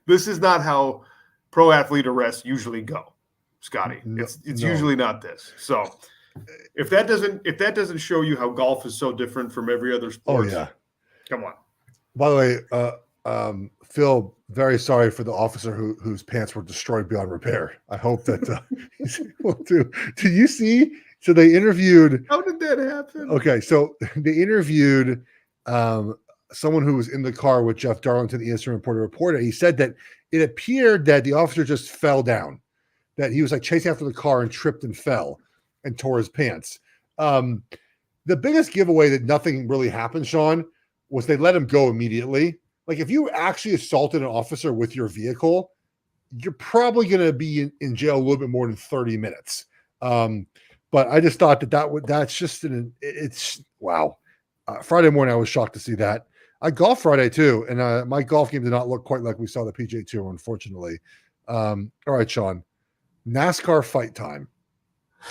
this is not how pro athlete arrests usually go, Scotty. It's usually not this. So if that doesn't show you how golf is so different from every other sport, come on. By the way, Phil, very sorry for the officer whose pants were destroyed beyond repair. I hope that he's able to. Did you see? So they interviewed. How did that happen? Okay, so they interviewed someone who was in the car with Geoff Darlington, the ESPN reporter. He said that it appeared that the officer just fell down, that he was chasing after the car and tripped and fell and tore his pants. The biggest giveaway that nothing really happened, Sean, was they let him go immediately. If you actually assaulted an officer with your vehicle, you're probably going to be in jail a little bit more than 30 minutes. But I just thought that's just it's wow. Friday morning, I was shocked to see that. I golfed Friday too, and my golf game did not look quite like we saw the PGA Tour, unfortunately. All right, Sean, NASCAR fight time.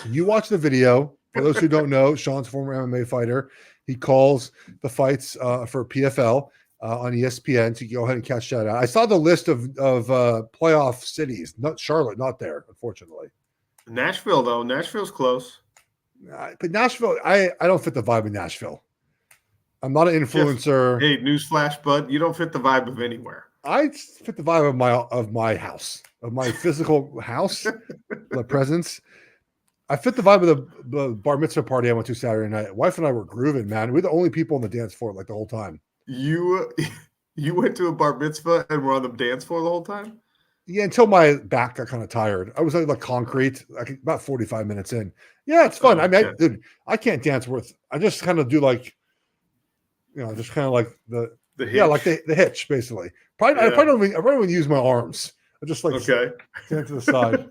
You watch the video. For those who don't know, Sean's a former MMA fighter. He calls the fights for PFL on ESPN. So you can go ahead and catch that out. I saw the list of playoff cities. Not Charlotte, not there, unfortunately. Nashville, though. Nashville's close. But Nashville, I don't fit the vibe in Nashville. I'm not an influencer. Hey, newsflash, bud. You don't fit the vibe of anywhere. I fit the vibe of my house, of my physical house, my presence. I fit the vibe of the bar mitzvah party I went to Saturday night. Wife and I were grooving, man. We're the only people on the dance floor like the whole time. You went to a bar mitzvah and were on the dance floor the whole time? Yeah, until my back got kind of tired. I was like concrete, like about 45 minutes in. Yeah, it's fun. Okay. Dude, I can't dance I just kind of do like, just kind of like the hitch. Yeah, like the hitch basically. I probably don't even use my arms. I just like stand to the side.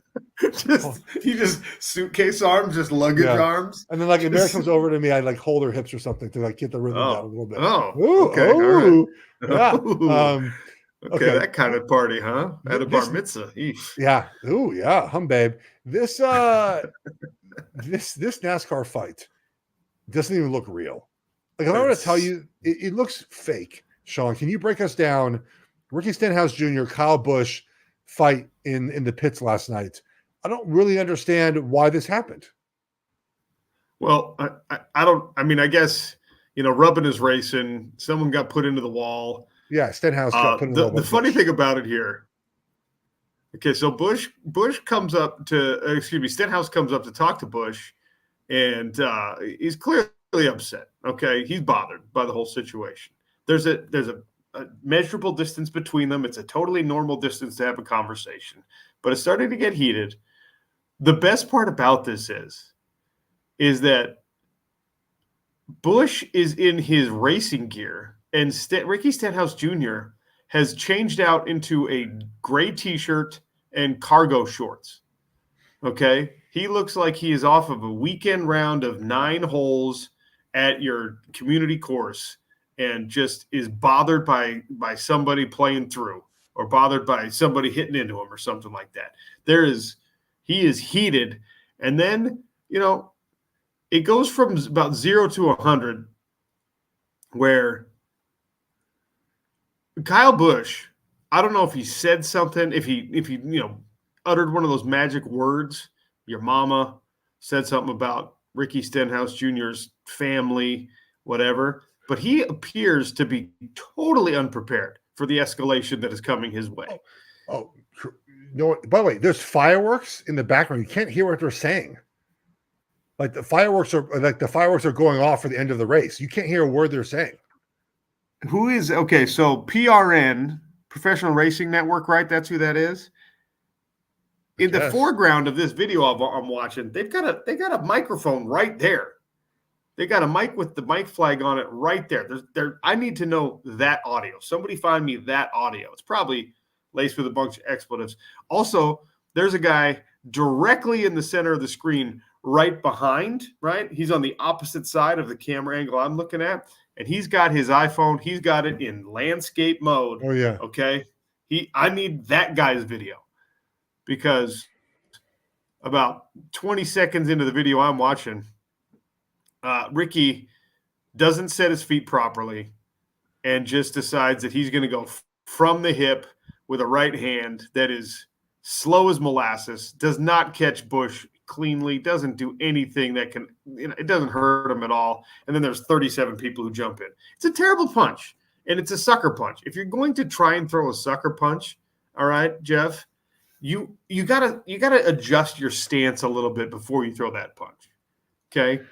You just suitcase arms, just luggage arms. And then like if Mary comes over to me, I like hold her hips or something to like get the rhythm down a little bit. Oh, ooh, okay. Ooh, right. Yeah. Okay, that kind of party, huh? At a bar mitzvah. Eesh. Yeah. Ooh, yeah. Babe. This NASCAR fight doesn't even look real. Like if I were to tell you, it looks fake. Sean, can you break us down Ricky Stenhouse Jr., Kyle Busch fight in the pits last night? I don't really understand why this happened. Well, I don't. I mean, I guess rubbing is racing. Someone got put into the wall. Yeah, Stenhouse got put into the wall. The funny thing about it here. Okay, so Busch comes up to Stenhouse comes up to talk to Busch, and he's clearly upset. Okay, he's bothered by the whole situation. There's a measurable distance between them. It's a totally normal distance to have a conversation, but it's starting to get heated. The best part about this is that Busch is in his racing gear, and Ricky Stenhouse Jr. has changed out into a gray T-shirt and cargo shorts. Okay, he looks like he is off of a weekend round of 9 holes at your community course, and just is bothered by somebody playing through, or bothered by somebody hitting into him or something like that. He is heated. And then, it goes from about 0 to 100 where Kyle Busch, I don't know if he said something, if he uttered one of those magic words, your mama said something about Ricky Stenhouse Jr.'s family, whatever. But he appears to be totally unprepared for the escalation that is coming his way. Oh, no! By the way, there's fireworks in the background. You can't hear what they're saying. Like the fireworks are going off for the end of the race. You can't hear a word they're saying. Okay? So PRN, Professional Racing Network, right? That's who that is. In the foreground of this video I'm watching, they've got a microphone right there. They got a mic with the mic flag on it right there. I need to know that audio. Somebody find me that audio. It's probably laced with a bunch of expletives. Also, there's a guy directly in the center of the screen right behind, right? He's on the opposite side of the camera angle I'm looking at, and he's got his iPhone. He's got it in landscape mode. Oh, yeah. Okay? I need that guy's video, because about 20 seconds into the video I'm watching, Ricky doesn't set his feet properly and just decides that he's going to go from the hip with a right hand that is slow as molasses, does not catch Busch cleanly, doesn't do anything that can, it doesn't hurt him at all. And then there's 37 people who jump in. It's a terrible punch, and it's a sucker punch. If you're going to try and throw a sucker punch, all right, Geoff, you gotta adjust your stance a little bit before you throw that punch. Okay.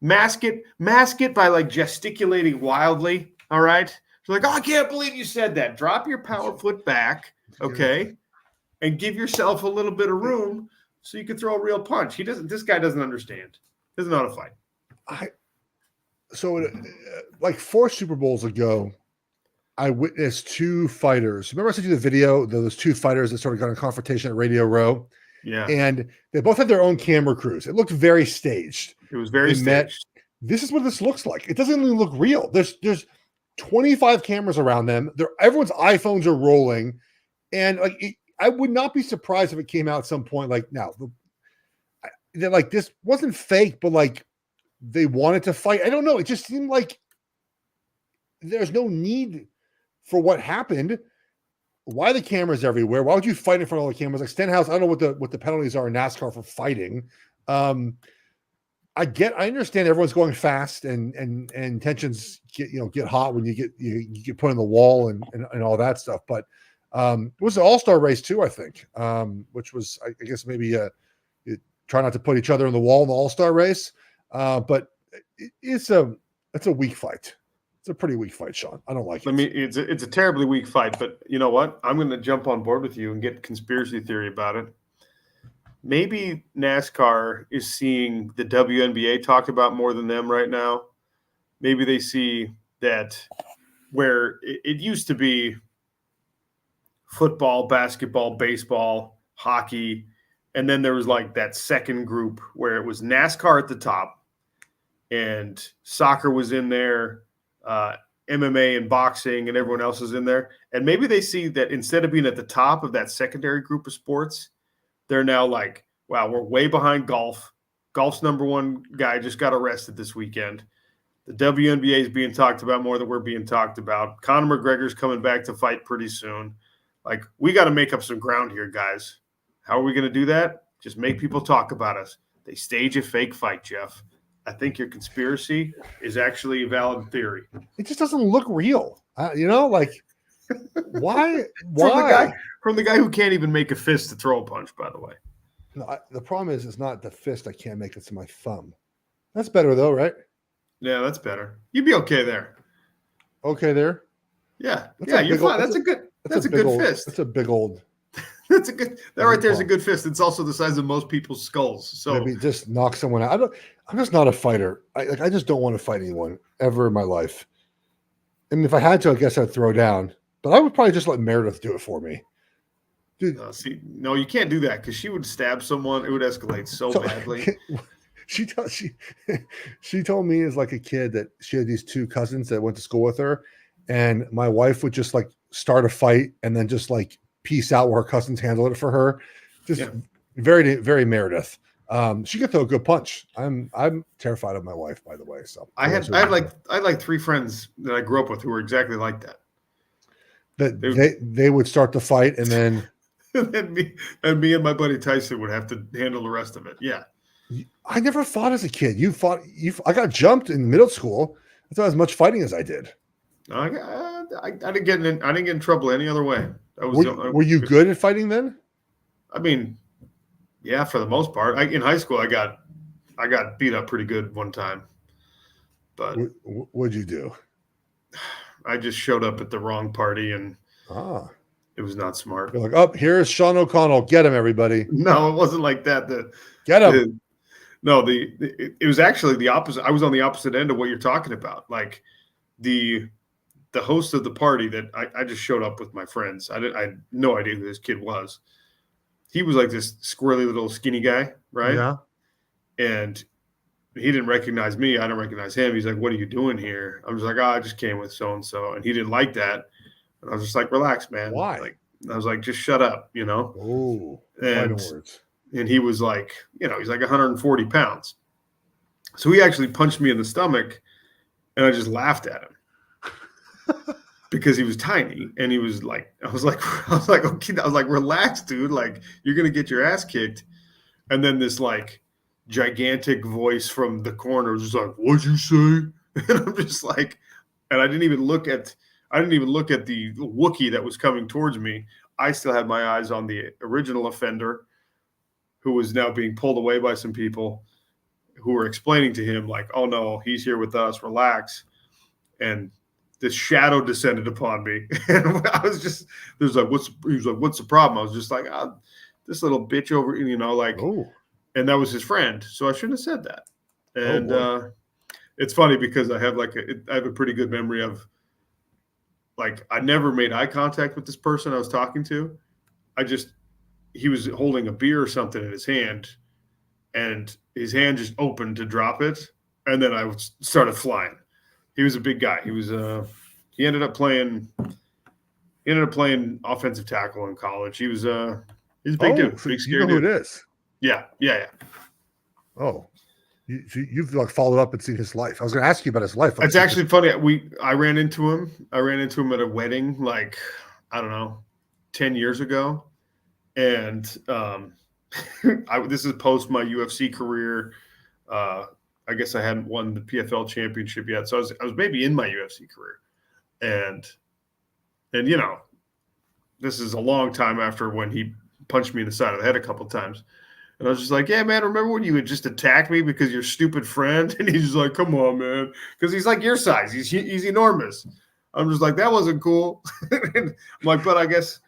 Mask it by like gesticulating wildly. All right. So like, oh, I can't believe you said that. Drop your power foot back. Okay. And give yourself a little bit of room so you can throw a real punch. This guy doesn't understand. Doesn't know how to fight. Like 4 Super Bowls ago, I witnessed 2 fighters. Remember I sent you the video, those 2 fighters that sort of got in a confrontation at Radio Row? Yeah. And they both had their own camera crews. It looked very staged. It was very staged. This is what this looks like. It doesn't even look real. There's 25 cameras around them. Everyone's iPhones are rolling. And I would not be surprised if it came out at some point like, now, that like this wasn't fake, but like they wanted to fight. I don't know. It just seemed like there's no need for what happened. Why the cameras everywhere? Why would you fight in front of all the cameras? Like Stenhouse, I don't know what the penalties are in NASCAR for fighting. I understand everyone's going fast and tensions get hot when you get put on the wall and all that stuff. But it was an all-star race too, I think, which was I guess maybe try not to put each other on the wall in the all-star race. But it's a weak fight. It's a pretty weak fight, Sean. I don't like it. It's a terribly weak fight, but you know what? I'm going to jump on board with you and get conspiracy theory about it. Maybe NASCAR is seeing the WNBA talked about more than them right now. Maybe they see that where it used to be football, basketball, baseball, hockey, and then there was like that second group where it was NASCAR at the top and soccer was in there, MMA and boxing and everyone else is in there. And maybe they see that instead of being at the top of that secondary group of sports, they're now like, wow, we're way behind golf. Golf's number one guy just got arrested this weekend. The WNBA is being talked about more than we're being talked about. Conor McGregor's coming back to fight pretty soon. Like, we got to make up some ground here, guys. How are we going to do that? Just make people talk about us. They stage a fake fight, Geoff. I think your conspiracy is actually a valid theory. It just doesn't look real. Like, why? From the guy who can't even make a fist to throw a punch, by the way. No, the problem is it's not the fist I can't make, it's my thumb. That's better, though, right? Yeah, that's better. You'd be okay there. Okay there? Yeah. You're fine. That's a good fist. That's a big old. That's a good. That right there is a good fist. It's also the size of most people's skulls. So maybe just knock someone out. I'm just not a fighter. I just don't want to fight anyone ever in my life. And if I had to, I guess I'd throw down. But I would probably just let Meredith do it for me. Dude, no, you can't do that because she would stab someone. It would escalate so badly. She told me as like a kid that she had these two cousins that went to school with her, and my wife would just like start a fight and then just like peace out where her cousins handled it for her. Just very, very Meredith. She could throw a good punch. I'm terrified of my wife, by the way. So I had like three friends that I grew up with who were exactly like that. They would start the fight and then me and my buddy Tyson would have to handle the rest of it. Yeah. I never fought as a kid. I got jumped in middle school. That's not as much fighting as I did. I didn't get in trouble any other way. Were you good at fighting then? I mean, yeah, for the most part. In high school, I got beat up pretty good one time. But what'd you do? I just showed up at the wrong party and it was not smart. You're like, here's Sean O'Connell. Get him, everybody. No, it wasn't like that. Get him. It was actually the opposite. I was on the opposite end of what you're talking about. Like the host of the party that I just showed up with my friends. I had no idea who this kid was. He was like this squirrely little skinny guy, right? Yeah. And he didn't recognize me. I didn't recognize him. He's like, "What are you doing here?" I was like, "I just came with so-and-so." And he didn't like that. And I was just like, "Relax, man." Why? Like, I was like, "Just shut up," Oh, and he was like, he's like 140 pounds. So he actually punched me in the stomach and I just laughed at him because he was tiny. And he was like, I was like, okay. I was like, relax, dude. Like, you're going to get your ass kicked. And then this like gigantic voice from the corner was just like, "What'd you say?" And I'm just like, and I didn't even look at the Wookiee that was coming towards me. I still had my eyes on the original offender, who was now being pulled away by some people who were explaining to him like, "Oh no, he's here with us, relax." And this shadow descended upon me. And I was just, he was like, "What's the problem?" I was just like, this little bitch over, and that was his friend. So I shouldn't have said that. And it's funny because I have a pretty good memory of, like, I never made eye contact with this person I was talking to. He was holding a beer or something in his hand, and his hand just opened to drop it, and then I started flying. He was a big guy. He ended up playing offensive tackle in college. He's a big dude. So big you know who it is? Yeah. Oh, You've like followed up and seen his life. I was going to ask you about his life. It's actually funny. I ran into him. I ran into him at a wedding, like, I don't know, 10 years ago. And this is post my UFC career. I guess I hadn't won the PFL championship yet. So I was maybe in my UFC career. And you know, this is a long time after when he punched me in the side of the head a couple of times. And I was just like, yeah, man, remember when you would just attack me because you're a stupid friend? And he's just like, come on, man. Because he's like your size. He's enormous. I'm just like, that wasn't cool. I'm like, but I guess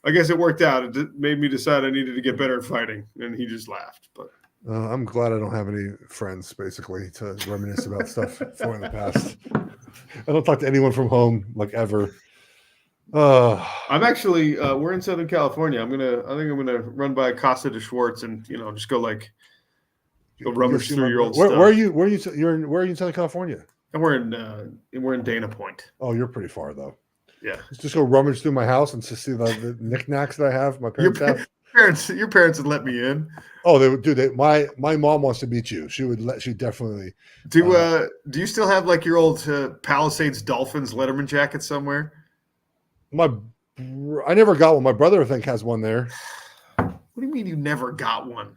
it worked out. It made me decide I needed to get better at fighting. And he just laughed. But I'm glad I don't have any friends, basically, to reminisce about stuff from in the past. I don't talk to anyone from home, like, ever. I'm actually we're in Southern California. I think I'm gonna run by Casa de Schwartz and just go rummage through your old stuff. Where are you? Where are you in Southern California? And we're in Dana Point. Oh, you're pretty far though. Yeah. Just go rummage through my house and just see the knickknacks that I have. My parents have. Your parents would let me in. Oh, they would do. My mom wants to meet you. She definitely. Do you still have like your old Palisades Dolphins Letterman jacket somewhere? I never got one. My brother, I think, has one there. What do you mean you never got one?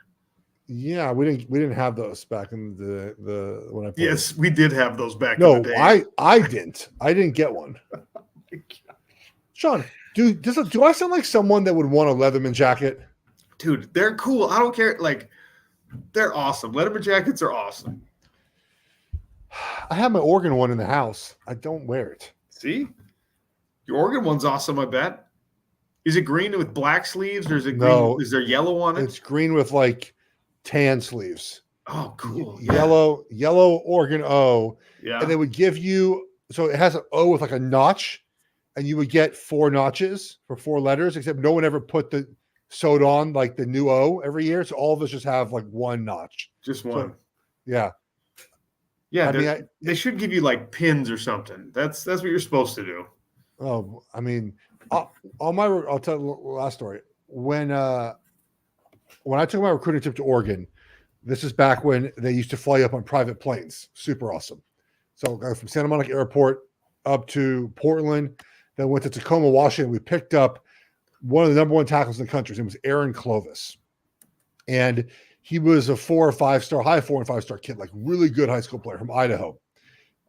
Yeah, we didn't have those back in the when I played. Yes, we did have those back in the day. I didn't get one. Sean, do I sound like someone that would want a Leatherman jacket? Dude, they're cool. I don't care. Like, they're awesome. Leatherman jackets are awesome. I have my Oregon one in the house. I don't wear it. See? Your Oregon one's awesome, I bet. Is it green with black sleeves, or is it green? No, is there yellow on it? It's green with like tan sleeves. Oh, cool. Yellow Oregon O. Yeah. And they would give you, so it has an O with like a notch, and you would get 4 notches for 4 letters, except no one ever sewed on like the new O every year. So all of us just have like 1 notch. Just one. So, yeah. Yeah. They should give you like pins or something. That's what you're supposed to do. Oh, I mean, I'll tell you the last story. When I took my recruiting trip to Oregon, this is back when they used to fly up on private planes. Super awesome. So I go from Santa Monica Airport up to Portland, then went to Tacoma, Washington. We picked up one of the number 1 tackles in the country. His name was Aaron Clovis. And he was a 4 or 5 star, high 4 and 5 star kid, like really good high school player from Idaho.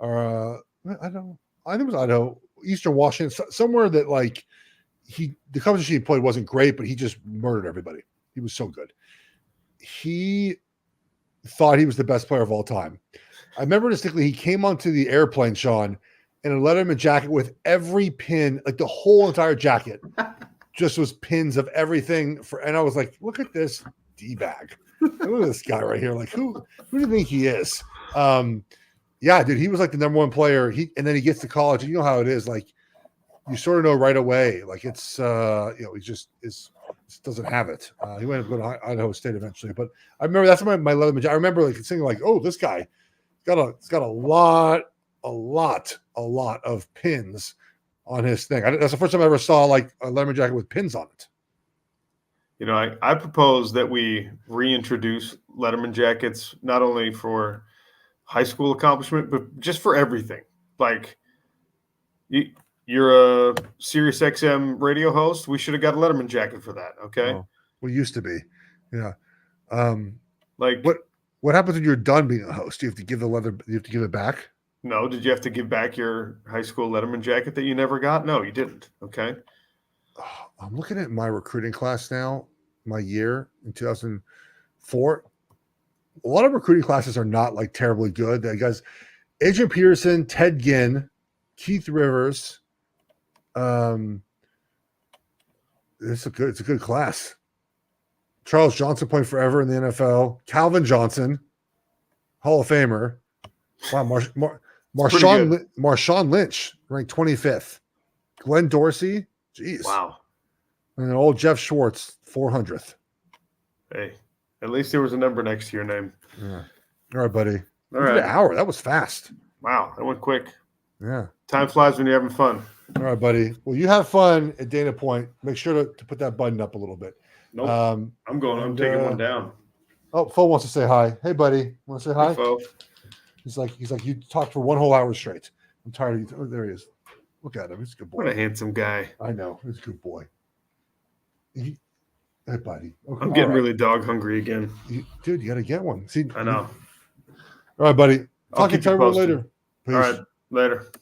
I think it was Idaho. Eastern Washington, somewhere that like the competition he played wasn't great, but he just murdered everybody. He was so good. He thought he was the best player of all time. I remember distinctly he came onto the airplane, Sean, in a Letterman jacket with every pin, like the whole entire jacket, just was pins of everything. And I was like, look at this D-bag. Look at this guy right here. Like, who do you think he is? Yeah, dude, he was like the number 1 player. And then he gets to college, and you know how it is. Like, you sort of know right away. Like, it's he just doesn't have it. He went to go to Idaho State eventually, but I remember that's my Leatherman. I remember like singing like, "Oh, this guy got a lot of pins on his thing." That's the first time I ever saw like a Leatherman jacket with pins on it. I propose that we reintroduce Letterman jackets not only for high school accomplishment, but just for everything. Like, you're a Sirius XM radio host. We should have got a Letterman jacket for that. Okay. Oh, we used to be. Yeah. Like what happens when you're done being a host? Do you have to give you have to give it back? No. Did you have to give back your high school Letterman jacket that you never got? No, you didn't. Okay. Oh, I'm looking at my recruiting class now, my year in 2004. A lot of recruiting classes are not like terribly good. Guys, Adrian Peterson, Ted Ginn, Keith Rivers. It's a good class. Charles Johnson played forever in the NFL. Calvin Johnson, Hall of Famer. Wow, Marshawn Lynch ranked 25th. Glenn Dorsey, jeez. Wow. And then old Jeff Schwartz, 400th. Hey. At least there was a number next to your name. Yeah. All right, buddy. All right. An hour. That was fast. Wow. That went quick. Yeah. Time flies when you're having fun. All right, buddy. Well, you have fun at Dana Point. Make sure to put that button up a little bit. Nope. I'm taking one down. Oh, Fo wants to say hi. Hey, buddy. Want to say hi? Hey, Fo. He's like, you talked for 1 whole hour straight. I'm tired of you. Oh, there he is. Look at him. He's a good boy. What a handsome guy. I know. He's a good boy. Hey, buddy. Okay, I'm getting really dog hungry again. Dude, you got to get one. See, I know. All right, buddy. I'll Talking keep to you everyone posted. later. Peace. All right. Later.